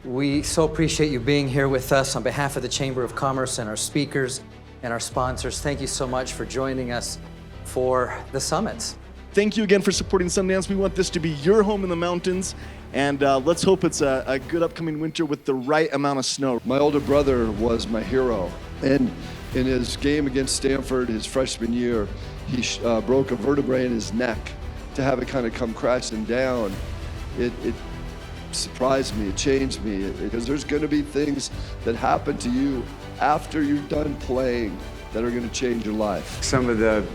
We so appreciate you being here with us on behalf of the Chamber of Commerce and our speakers and our sponsors. Thank you so much for joining us for the summits. Thank you again for supporting Sundance. We want this to be your home in the mountains, and let's hope it's a good upcoming winter with the right amount of snow. My older brother was my hero, and in his game against Stanford his freshman year, he broke a vertebrae in his neck. To have it kind of come crashing down, it surprised me, it changed me, because there's going to be things that happen to you after you're done playing that are going to change your life. Some of the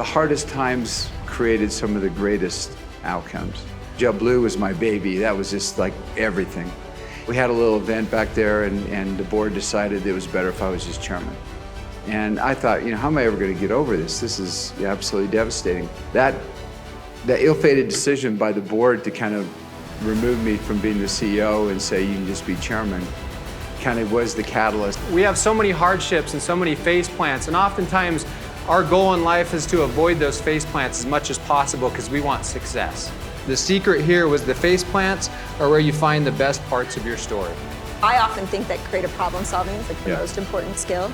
hardest times created some of the greatest outcomes. JetBlue was my baby. That was just like everything. We had a little event back there, and the board decided it was better if I was just chairman. And I thought, how am I ever going to get over this? This is absolutely devastating. That ill-fated decision by the board to kind of remove me from being the CEO and say you can just be chairman kind of was the catalyst. We have so many hardships and so many face plants, and oftentimes our goal in life is to avoid those face plants as much as possible because we want success. The secret here was the face plants are where you find the best parts of your story. I often think that creative problem solving is like the most important skill.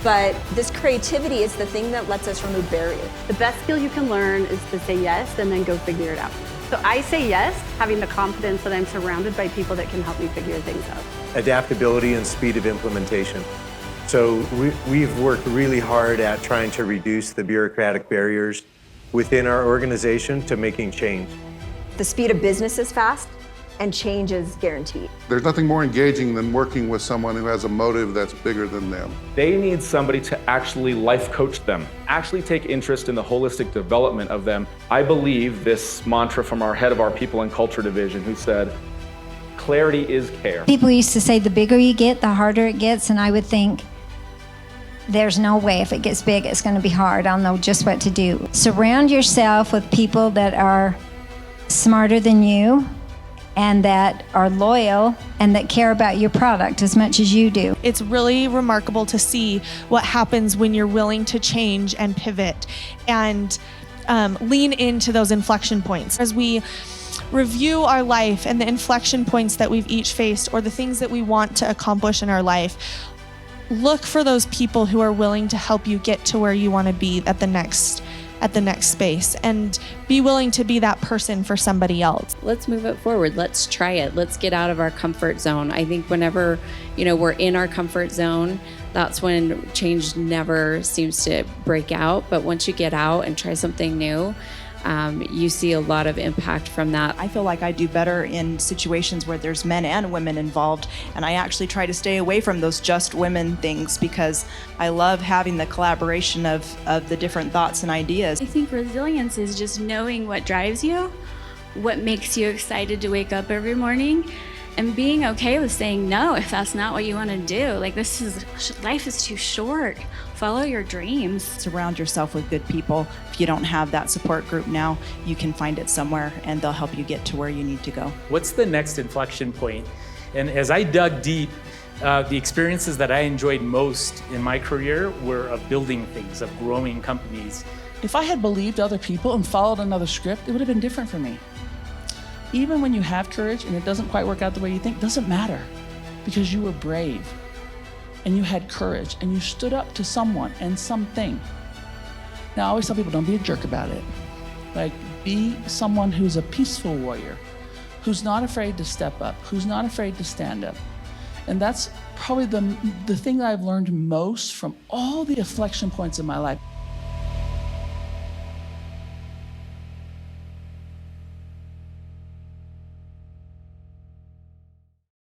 But this creativity is the thing that lets us remove barriers. The best skill you can learn is to say yes and then go figure it out. So I say yes, having the confidence that I'm surrounded by people that can help me figure things out. Adaptability and speed of implementation. So we've worked really hard at trying to reduce the bureaucratic barriers within our organization to making change. The speed of business is fast and change is guaranteed. There's nothing more engaging than working with someone who has a motive that's bigger than them. They need somebody to actually life coach them, actually take interest in the holistic development of them. I believe this mantra from our head of our people and culture division who said, clarity is care. People used to say the bigger you get, the harder it gets, and I would think, there's no way if it gets big, it's going to be hard. I'll know just what to do. Surround yourself with people that are smarter than you, and that are loyal and that care about your product as much as you do. It's really remarkable to see what happens when you're willing to change and pivot and lean into those inflection points. As we review our life and the inflection points that we've each faced or the things that we want to accomplish in our life, look for those people who are willing to help you get to where you want to be at the next space, and be willing to be that person for somebody else. Let's move it forward. Let's try it. Let's get out of our comfort zone. I think whenever, we're in our comfort zone, that's when change never seems to break out. But once you get out and try something new, you see a lot of impact from that. I feel like I do better in situations where there's men and women involved, and I actually try to stay away from those just women things because I love having the collaboration of the different thoughts and ideas. I think resilience is just knowing what drives you, what makes you excited to wake up every morning, and being okay with saying no if that's not what you want to do. Like, life is too short. Follow your dreams. Surround yourself with good people. If you don't have that support group now, you can find it somewhere and they'll help you get to where you need to go. What's the next inflection point? And as I dug deep, the experiences that I enjoyed most in my career were of building things, of growing companies. If I had believed other people and followed another script, it would have been different for me. Even when you have courage and it doesn't quite work out the way you think, doesn't matter, because you were brave and you had courage and you stood up to someone and something. Now, I always tell people, don't be a jerk about it. Like, be someone who's a peaceful warrior, who's not afraid to step up, who's not afraid to stand up. And that's probably the thing that I've learned most from all the inflection points in my life.